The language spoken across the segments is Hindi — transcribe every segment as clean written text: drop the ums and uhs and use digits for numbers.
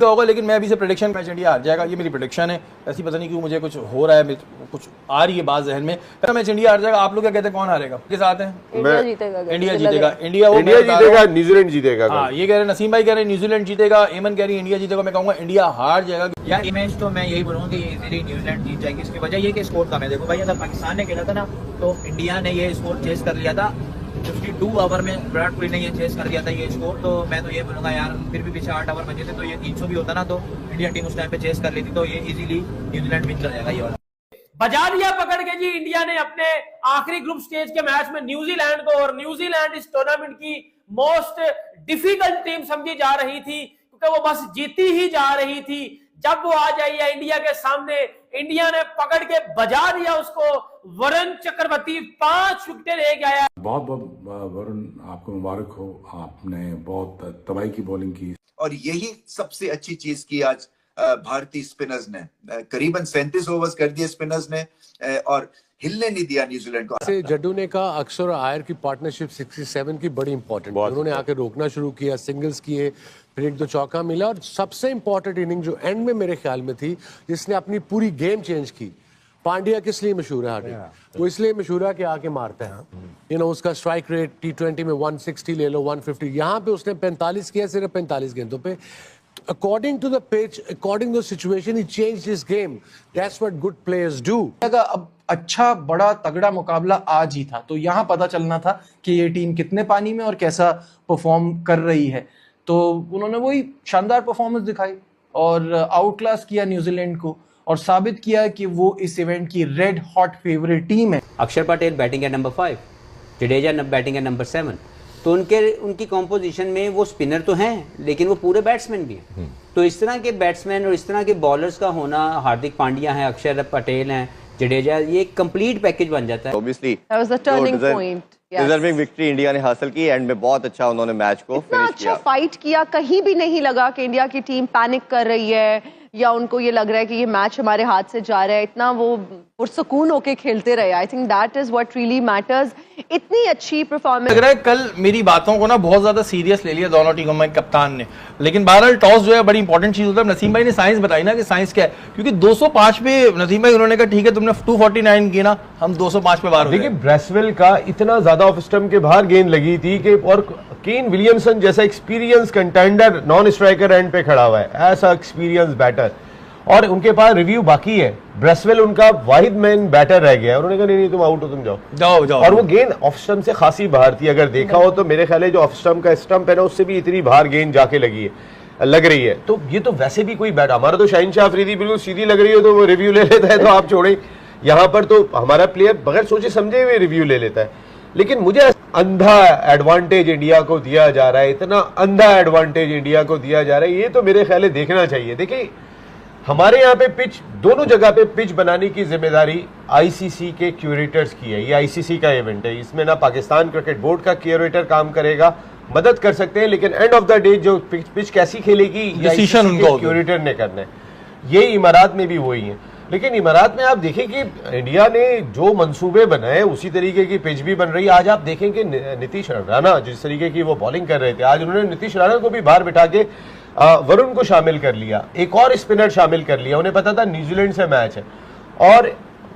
तो होगा, लेकिन मैं अभी से प्रेडिक्शन मैच इंडिया हार जाएगा, ये मेरी प्रेडिक्शन है। ऐसी पता नहीं क्यों मुझे कुछ हो रहा है, कुछ आ रही है बात जहन में। मैच इंडिया हार जाएगा। आप लोग क्या कहते हैं, कौन हारेगा के साथ हैं? इंडिया जीतेगा। इंडिया जीतेगा। इंडिया जीतेगा, न्यूजीलैंड जीतेगा। हाँ, ये कह रहे हैं नसीम भाई, कह रहे हैं न्यूजीलैंड जीतेगा, एमन कह रही है इंडिया जीतेगा। मैं कहूँगा इंडिया हार जाएगा। यार इमेज तो मैं यही बोलूँगा कि इजीली न्यूजीलैंड जीत जाएगी। इसकी वजह ये कि स्कोर कम है। देखो भाई, अगर पाकिस्तान ने खेला था ना तो इंडिया ने ये स्कोर चेस कर लिया था 52 ओवर में। विराट कोहली ने ये चेस कर दिया था ये स्कोर। तो मैं तो ये बोलूँगा यार, फिर भी पीछे 8 ओवर बचे थे तो ये 300 भी होता ना तो इंडिया टीम उस टाइम पे चेस कर लेती, तो ये इजीली न्यूजीलैंड विन कर जाएगा ये वाला। बजा दिया पकड़ के जी इंडिया ने अपने आखिरी ग्रुप स्टेज के मैच में न्यूजीलैंड को। और न्यूजीलैंड इस टूर्नामेंट की मोस्ट डिफिकल्ट टीम समझी जा रही थी, क्योंकि वो बस जीती ही जा रही थी। जब वो आ जाइए इंडिया के सामने, इंडिया ने पकड़ के बजा दिया उसको। वरुण चक्रवर्ती 5 विकेट ले गया। बहुत बहुत वरुण, आपको मुबारक हो, आपने बहुत तबाही की बॉलिंग की। और यही सबसे अच्छी चीज की आज भारतीय स्पिनर्स ने। करीबन 37 ओवर्स कर दिए स्पिनर्स ने और हिलने नहीं दिया न्यूजीलैंड को। जड्डू ने कहा अक्षर और आयर की पार्टनरशिप 67 की बड़ी इंपॉर्टेंट, उन्होंने आके रोकना शुरू किया, सिंगल्स किए, फिर 1-2 चौका मिला। और सबसे इंपॉर्टेंट इनिंग जो एंड में मेरे ख्याल में थी, जिसने अपनी पूरी गेम चेंज की। पांड्या किस लिए मशहूर है हार्दिक? वो इसलिए मशहूर है कि आके मारता है। उसका स्ट्राइक रेट T20 में 160 ले लो, 150। यहाँ पे उसने 45 किया, सिर्फ 45 गेंदों पे। According to the pitch, according to the situation, he changed his game. That's what good players do. अब अच्छा बड़ा तगड़ा मुकाबला आज ही था, तो यहाँ पता चलना था कि ये टीम कितने पानी में और कैसा परफॉर्म कर रही है। तो उन्होंने वही शानदार परफॉर्मेंस दिखाई और आउट क्लास किया न्यूजीलैंड को और साबित किया कि वो इस इवेंट की रेड हॉट फेवरेट टीम है। अक्षर Patel batting at number 5, Jadeja batting at number 7। तो उनकी कॉम्पोजिशन में वो स्पिनर तो हैं, लेकिन वो पूरे बैट्समैन भी हैं। तो इस तरह के बैट्समैन और इस तरह के बॉलर्स का होना, हार्दिक पांड्या हैं, अक्षर पटेल हैं, जडेजा, ये एक कंप्लीट पैकेज बन जाता है। Obviously, that was the turning point. Deserving victory India ने हासिल की। एंड में बहुत अच्छा उन्होंने मैच को फिनिश किया। अच्छा फाइट किया, कहीं भी नहीं लगा कि इंडिया की टीम पैनिक कर रही है या उनको ये लग रहा है कि ये मैच हमारे हाथ से जा रहा है। इतना वो पुरसुकून होके खेलते रहे। I think that is what really matters. इतनी अच्छी परफॉर्मेंस लग रहा है। कल मेरी बातों को ना बहुत ज्यादा सीरियस ले लिया दोनों टीमों में कप्तान ने, लेकिन बहरहाल टॉस जो है बड़ी इंपॉर्टेंट चीज होता है। नसीम भाई ने साइंस बताई ना कि साइंस क्या है, क्योंकि 205 पे नसीम भाई उन्होंने कहा ठीक है तुमने 249 की ना, हम 205 पे बाहर हो गए। देखिए ब्रेसवेल का इतना ज्यादा ऑफ स्टंप के बाहर गेंद लगी थी कि, और केन विलियमसन जैसा experience contender non striker end पे खड़ा हुआ है, ऐसा एक्सपीरियंस बैटर, और उनके पास रिव्यू बाकी है। ब्रेसवेल उनका वाहिद मैन बैटर रह गया, उन्होंने कहा नहीं तुम आउट हो, तुम जाओ। और वो गेंद ऑफ स्टंप से खासी बाहर थी। अगर देखा हो तो मेरे ख्याल है जो ऑफ स्टंप का स्टंप है ना, उससे भी इतनी बाहर गेंद जाके लग रही है। तो ये तो वैसे भी कोई बैट, हमारा तो शाहिनशाह अफरीदी बिल्कुल सीधी लग रही हो तो वो रिव्यू ले लेता है, तो आप छोड़े। यहाँ पर तो हमारा प्लेयर बगैर सोचे समझे हुए रिव्यू ले लेता है। लेकिन मुझे अंधा एडवांटेज इंडिया को दिया जा रहा है, इतना अंधा एडवांटेज इंडिया को दिया जा रहा है, ये तो मेरे ख्याल है देखना चाहिए। देखिए हमारे यहाँ पे पिच, दोनों जगह पे पिच बनाने की जिम्मेदारी आईसीसी के क्यूरेटर्स की है। ये आईसीसी का इवेंट है, इसमें ना पाकिस्तान क्रिकेट बोर्ड का क्यूरेटर काम करेगा, मदद कर सकते हैं, लेकिन एंड ऑफ द डे जो पिच कैसी खेलेगी डिसीजन उनको क्यूरेटर ने करना है। ये इमारात में भी वही है। लेकिन इमारात में आप देखें कि इंडिया ने जो मंसूबे बनाए उसी तरीके की पिच भी बन रही है। आज आप देखें कि नीतीश राणा जिस तरीके की वो बॉलिंग कर रहे थे, आज उन्होंने नीतीश राणा को भी बाहर बिठा के वरुण को शामिल कर लिया, एक और स्पिनर शामिल कर लिया। उन्हें पता था न्यूजीलैंड से मैच है, और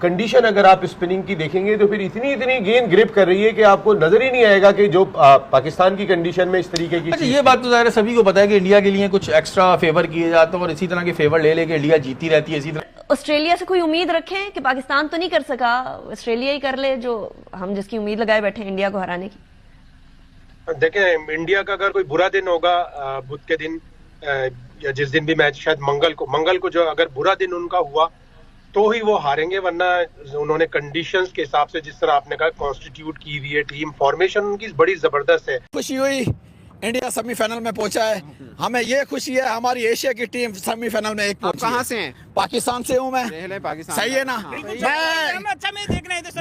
कंडीशन अगर आप स्पिनिंग की देखेंगे तो फिर इतनी गेंद ग्रिप कर रही है कि आपको नजर ही नहीं आएगा कि जो पाकिस्तान की कंडीशन में इस तरीके की। अच्छा, ये बात तो ज़ाहिर है सभी को पता है कि इंडिया के लिए कुछ एक्स्ट्रा फेवर किए जाते हैं और इसी तरह के फेवर ले लेके इंडिया जीती रहती है। इसी तरह ऑस्ट्रेलिया से कोई उम्मीद रखें कि पाकिस्तान तो नहीं कर सका, ऑस्ट्रेलिया ही कर ले, जो हम जिसकी उम्मीद लगाए बैठे इंडिया को हराने की। देखें इंडिया का अगर कोई बुरा दिन होगा बुध के दिन या जिस दिन भी मैच, शायद मंगल को जो अगर बुरा दिन उनका हुआ तो ही वो हारेंगे, वरना उन्होंने कंडीशंस के हिसाब से जिस तरह आपने कहा कॉन्स्टिट्यूट की हुई है टीम, फॉर्मेशन उनकी बड़ी जबरदस्त है। खुशी हुई इंडिया सेमीफाइनल में पहुंचा है, हमें ये खुशी है हमारी एशिया की टीम सेमीफाइनल में एक पहुंची। कहाँ से हैं? पाकिस्तान से हूँ मैं। पाकिस्तान सही है ना?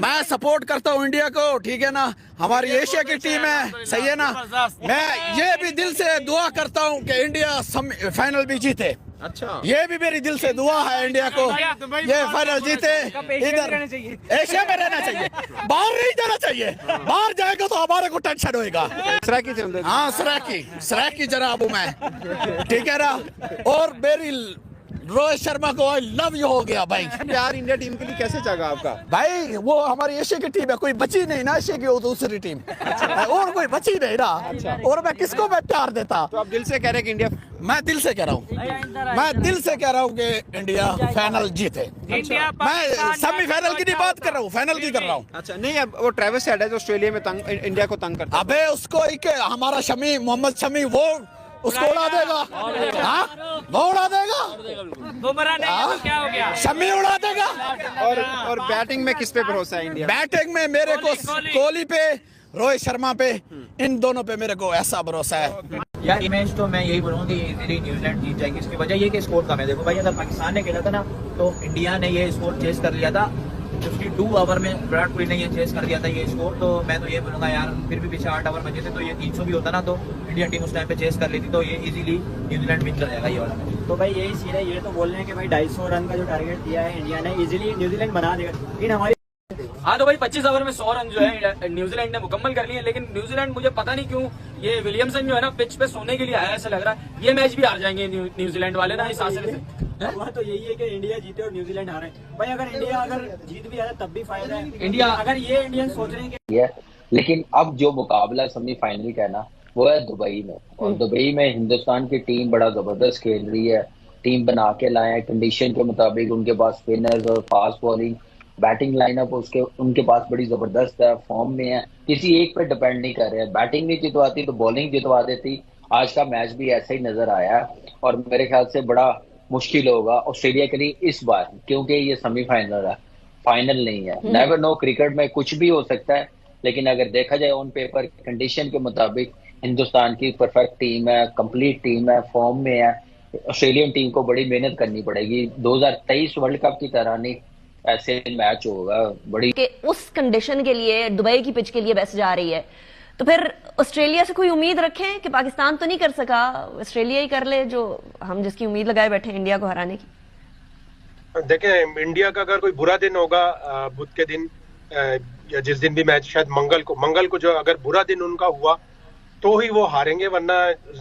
मैं सपोर्ट करता हूँ इंडिया को, ठीक है ना? हमारी एशिया की टीम है, सही है ना? मैं ये भी दिल से दुआ करता हूँ कि इंडिया फाइनल भी जीते। अच्छा, ये भी मेरी दिल से दुआ है इंडिया को, ये फाइनल जीते, इधर एशिया में रहना चाहिए, बाहर नहीं जाना चाहिए, बाहर जाएगा तो हमारे को टेंशन होएगा। हाँ सराकी जनाब हूँ मैं, ठीक है ना। और मेरी रोहित शर्मा को आई लव यू हो गया भाई। यार इंडिया टीम के लिए कैसे जागा आपका? भाई वो हमारी एशिया की टीम है, कोई बची नहीं ना एशिया की, वो दूसरी टीम और कोई बची नहीं ना। और मैं किसको मैं प्यार देता? तो आप दिल से कह रहे हैं कि इंडिया, मैं दिल से कह रहा हूँ, मैं दिल से कह रहा हूँ कि इंडिया फाइनल जीते। मैं सेमीफाइनल की नहीं बात कर रहा हूँ, फाइनल की कर रहा हूँ। अच्छा नहीं, अब वो ट्रेविस हेड है जो ऑस्ट्रेलिया में इंडिया को तंग करता है। अबे उसको एक हमारा शमी, मोहम्मद शमी, वो उसको उड़ा देगा, हाँ वो उड़ा देगा, बुमराह नहीं तो क्या हो गया? शमी उड़ा देगा। और बैटिंग में किस पे भरोसा है इंडिया? बैटिंग में मेरे को कोहली पे, रोहित शर्मा पे, इन दोनों पे मेरे को ऐसा भरोसा है। यार इमेज तो मैं यही बोलूँगा कि इजीली न्यूजीलैंड जीत जाएगी। इसकी वजह ये कि स्कोर कम है। देखो भाई, अगर पाकिस्तान ने खेला था ना तो इंडिया ने ये स्कोर चेस कर लिया था। 52 ओवर में विराट कोहली ने ये चेस कर दिया था ये स्कोर। तो मैं तो ये बोलूँगा यार, फिर भी पीछे 8 ओवर बचे थे, तो ये 300 भी होता ना तो इंडिया टीम उस टाइम पे चेस कर लेती, तो ये इजीली न्यूजीलैंड विन कर जाएगा ये वाला मैच। तो भाई यही सीन है, ये तो बोल रहे हैं कि भाई 250 रन का जो टारगेट दिया है इंडिया ने, इजीली न्यूजीलैंड बना देगा। लेकिन हमारी हाँ तो भाई 25 ओवर में 100 रन जो है न्यूजीलैंड ने मुकम्मल कर लिए। लेकिन न्यूजीलैंड, मुझे पता नहीं क्यों ये विलियमसन जो है ना पिच पे सोने के लिए आया, ऐसा लग रहा है। ये मैच भी हार जाएंगे न्यूजीलैंड वाले ना इस आसरे से। हुआ तो यही है कि इंडिया जीते और न्यूजीलैंड हारे। भाई अगर इंडिया अगर जीत भी आ जाए तब भी फायदा है इंडिया, अगर ये इंडियन सोच रहे हैं कि लेकिन अब जो मुकाबला सेमीफाइनल का है ना वो है दुबई में, और दुबई में हिंदुस्तान की टीम बड़ा जबरदस्त खेल रही है। टीम बना के लाए हैं कंडीशन के मुताबिक, उनके पास स्पिनर्स और फास्ट बॉलिंग, बैटिंग लाइनअप उसके उनके पास बड़ी जबरदस्त है, फॉर्म में है, किसी एक पे डिपेंड नहीं कर रहे हैं। बैटिंग नहीं जितवाती तो बॉलिंग जितवा देती। आज का मैच भी ऐसा ही नजर आया और मेरे ख्याल से बड़ा मुश्किल होगा ऑस्ट्रेलिया के लिए इस बार, क्योंकि ये सेमीफाइनल है, फाइनल नहीं है। नेवर नो, क्रिकेट में कुछ भी हो सकता है। लेकिन अगर देखा जाए ऑन पेपर कंडीशन के मुताबिक हिंदुस्तान की परफेक्ट टीम है, कंप्लीट टीम है, फॉर्म में है। ऑस्ट्रेलियन टीम को बड़ी मेहनत करनी पड़ेगी। 2023 वर्ल्ड कप की तरह नहीं ऐसे मैच होगा बड़ी कि उस कंडीशन के लिए दुबई की पिच के लिए बेस्ट जा रही है। तो फिर ऑस्ट्रेलिया से कोई उम्मीद रखें कि पाकिस्तान तो नहीं कर सका, ऑस्ट्रेलिया ही कर ले जो हम जिसकी उम्मीद लगाए बैठे हैं इंडिया को हराने की। देखें, इंडिया का अगर कोई बुरा दिन होगा बुध के दिन या जिस दिन भी मैच, शायद मंगल को जो अगर बुरा दिन उनका हुआ तो ही वो हारेंगे, वरना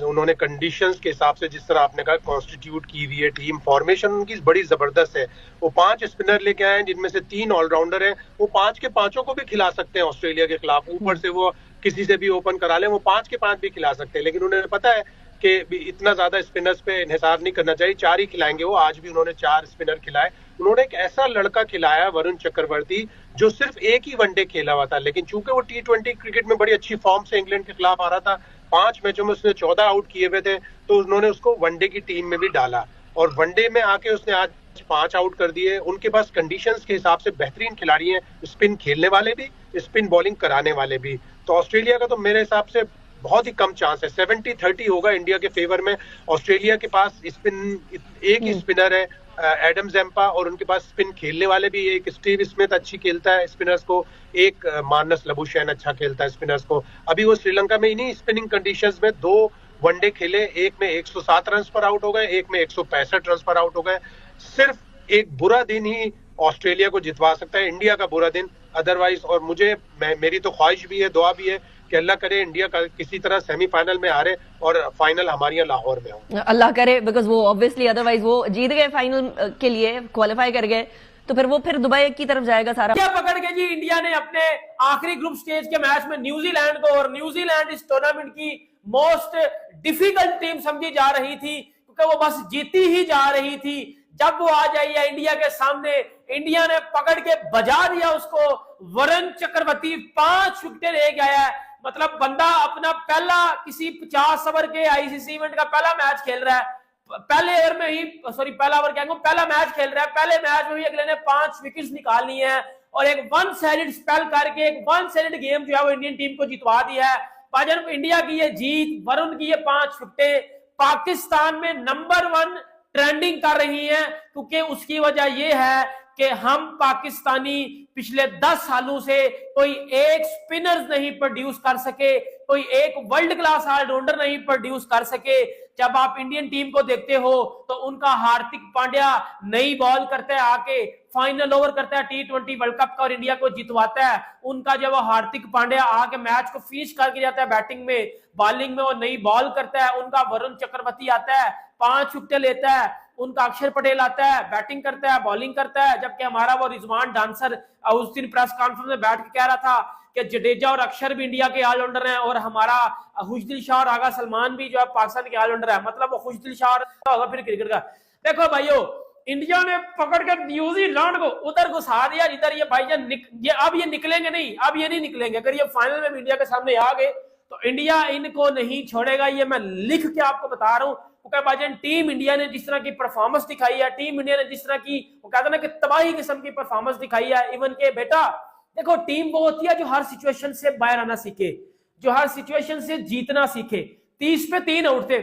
उन्होंने कंडीशंस के हिसाब से जिस तरह आपने कहा कॉन्स्टिट्यूट की हुई है टीम, फॉर्मेशन उनकी बड़ी जबरदस्त है। वो 5 स्पिनर लेके आए हैं जिनमें से 3 ऑलराउंडर हैं। वो 5 के 5 को भी खिला सकते हैं ऑस्ट्रेलिया के खिलाफ। ऊपर से वो किसी से भी ओपन करा लें, वो 5 के 5 भी खिला सकते हैं। लेकिन उन्हें पता है कि इतना ज्यादा स्पिनर्स पे इन्हिसार नहीं करना चाहिए, 4 ही खिलाएंगे वो। आज भी उन्होंने 4 स्पिनर खिलाए। उन्होंने एक ऐसा लड़का खिलाया वरुण चक्रवर्ती जो सिर्फ एक ही वनडे खेला हुआ था, लेकिन चूंकि वो T20 क्रिकेट में बड़ी अच्छी फॉर्म से इंग्लैंड के खिलाफ आ रहा था, 5 मैचों में उसने 14 आउट किए हुए थे, तो उन्होंने उसको वनडे की टीम में भी डाला और वनडे में आके उसने आज 5 आउट कर दिए। उनके पास कंडीशंस के हिसाब से बेहतरीन खिलाड़ी हैं, स्पिन खेलने वाले भी, स्पिन बॉलिंग कराने वाले भी। तो ऑस्ट्रेलिया का तो मेरे हिसाब से बहुत ही कम चांस है, 70-30 होगा इंडिया के फेवर में। ऑस्ट्रेलिया के पास स्पिन एक ही स्पिनर है एडम जैम्पा, और उनके पास स्पिन खेलने वाले भी, एक स्टीव स्मिथ अच्छी खेलता है स्पिनर्स को, एक मानस लबुशैन अच्छा खेलता है स्पिनर्स को। अभी वो श्रीलंका में इन्हीं स्पिनिंग कंडीशंस में 2 वनडे खेले, एक में 107 रन पर आउट हो गए, एक में 165 रन पर आउट हो गए। सिर्फ एक बुरा दिन ही ऑस्ट्रेलिया को जितवा सकता है, इंडिया का बुरा दिन, अदरवाइज। और मेरी तो ख्वाहिश भी है, दुआ भी है कि अल्लाह करे इंडिया का किसी तरह सेमीफाइनल में हारे और फाइनल हमारी यहाँ लाहौर में हो। अल्लाह करे, बिकॉज वो ऑब्वियसली अदरवाइज वो जीत गए फाइनल के लिए, क्वालिफाई कर गए, तो फिर वो दुबई की तरफ जाएगा सारा। क्या पकड़ के जी इंडिया ने अपने आखिरी ग्रुप स्टेज के मैच में न्यूजीलैंड को, और न्यूजीलैंड इस टूर्नामेंट की मोस्ट डिफिकल्ट टीम समझी जा रही थी क्योंकि वो बस जीती ही जा रही थी। जब वो आ जाइए इंडिया के सामने, इंडिया ने पकड़ के बजा दिया उसको। वरुण चक्रवर्ती 5 विकेट लेके आया है, मतलब बंदा अपना पहला किसी 50 ओवर के आईसीसी इवेंट का पहला मैच खेल रहा है, पहले ओवर में ही, सॉरी पहला ओवर क्या कहूं, पहला मैच खेल रहा है, पहले मैच में ही अगले ने 5 विकेट्स निकाल ली है और एक 1 साइडेड स्पेल करके एक 1 साइडेड गेम जो है वो इंडियन टीम को जितवा दिया है। भाईजान, इंडिया की ये जीत, वरुण की ये 5 विकेटें पाकिस्तान में नंबर 1 ट्रेंडिंग कर रही हैं, क्योंकि उसकी वजह यह है कि हम पाकिस्तानी पिछले 10 सालों से कोई एक स्पिनर नहीं प्रोड्यूस कर सके, कोई एक वर्ल्ड क्लास ऑलराउंडर नहीं प्रोड्यूस कर सके। जब आप इंडियन टीम को देखते हो तो उनका हार्दिक पांड्या नई बॉल करता है, आके फाइनल ओवर करता है T20 वर्ल्ड कप का और इंडिया को जितवाता है। उनका जब वो हार्दिक पांड्या आके मैच को फिनिश करके जाता है बैटिंग में, बॉलिंग में वो नई बॉल करता है। उनका वरुण चक्रवर्ती आता है, 5 विकेट लेता है। उनका अक्षर पटेल आता है, बैटिंग करता है, बॉलिंग करता है। जबकि हमारा वो रिजवान डांसर उस दिन प्रेस कॉन्फ्रेंस में बैठ के कह रहा था कि जडेजा और अक्षर भी इंडिया के ऑलराउंडर हैं और हमारा खुशदिल शाह और आगा सलमान भी जो है पाकिस्तान के ऑलराउंडर है। मतलब वो खुशदिल शाह होगा फिर क्रिकेट का। देखो भाइयों, इंडिया ने पकड़ कर न्यूजीलैंड को उधर घुसा दिया जिधर ये भाईजान अब ये निकलेंगे नहीं, अब ये नहीं निकलेंगे। अगर ये फाइनल में इंडिया के सामने आ गए तो इंडिया इनको नहीं छोड़ेगा। ये मैं लिख के आपको बता रहा हूं क्योंकि भाईजान टीम इंडिया ने जिस तरह की परफॉर्मेंस दिखाई है, टीम इंडिया ने जिस तरह की वो कहते हैं ना कि तबाही किस्म की परफॉर्मेंस दिखाई है। इवन के बेटा देखो, टीम वो होती है जो हर सिचुएशन से बाहर आना सीखे, जो हर सिचुएशन से जीतना सीखे। 30 पे 3 आउट थे।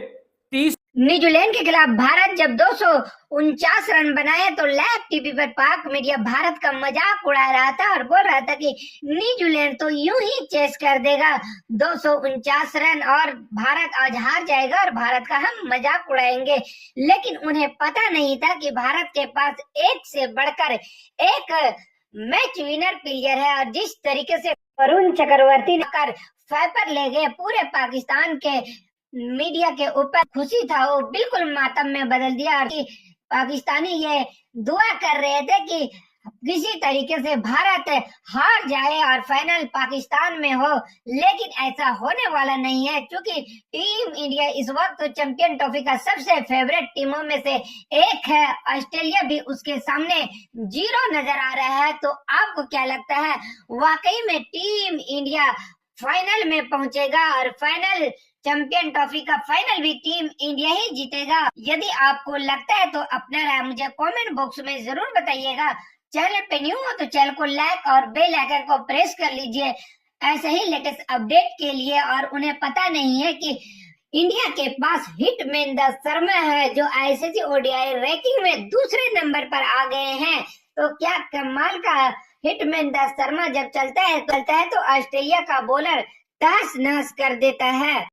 न्यूजीलैंड के खिलाफ भारत जब 249 रन बनाए तो लाइव टीवी पर पाक मीडिया भारत का मजाक उड़ा रहा था और बोल रहा था कि न्यूजीलैंड तो यूं ही चेस कर देगा 249 रन और भारत आज हार जाएगा और भारत का हम मजाक उड़ाएंगे। लेकिन उन्हें पता नहीं था कि भारत के पास एक से बढ़कर एक मैच विनर प्लेयर है और जिस तरीके से वरुण चक्रवर्ती ने कर फाइपर ले गए पूरे पाकिस्तान के मीडिया के ऊपर, खुशी था वो बिल्कुल मातम में बदल दिया। और पाकिस्तानी ये दुआ कर रहे थे कि किसी तरीके से भारत हार जाए और फाइनल पाकिस्तान में हो, लेकिन ऐसा होने वाला नहीं है क्योंकि टीम इंडिया इस वक्त चैंपियन ट्रॉफी का सबसे फेवरेट टीमों में से एक है। ऑस्ट्रेलिया भी उसके सामने 0 नजर आ रहा है। तो आपको क्या लगता है, वाकई में टीम इंडिया फाइनल में पहुंचेगा और फाइनल चैंपियन ट्रॉफी का फाइनल भी टीम इंडिया ही जीतेगा? यदि आपको लगता है तो अपना राय मुझे कमेंट बॉक्स में जरूर बताइएगा। चैनल पे न्यू हो तो चैनल को लाइक और बेल आइकन को प्रेस कर लीजिए ऐसे ही लेटेस्ट अपडेट के लिए। और उन्हें पता नहीं है कि इंडिया के पास हिटमैन द शर्मा है जो आईसीसी ओडीआई रैंकिंग में दूसरे नंबर पर आ गए हैं। तो क्या कमाल का हिटमैन द शर्मा जब चलता है तो ऑस्ट्रेलिया का बॉलर तहस नहस कर देता है।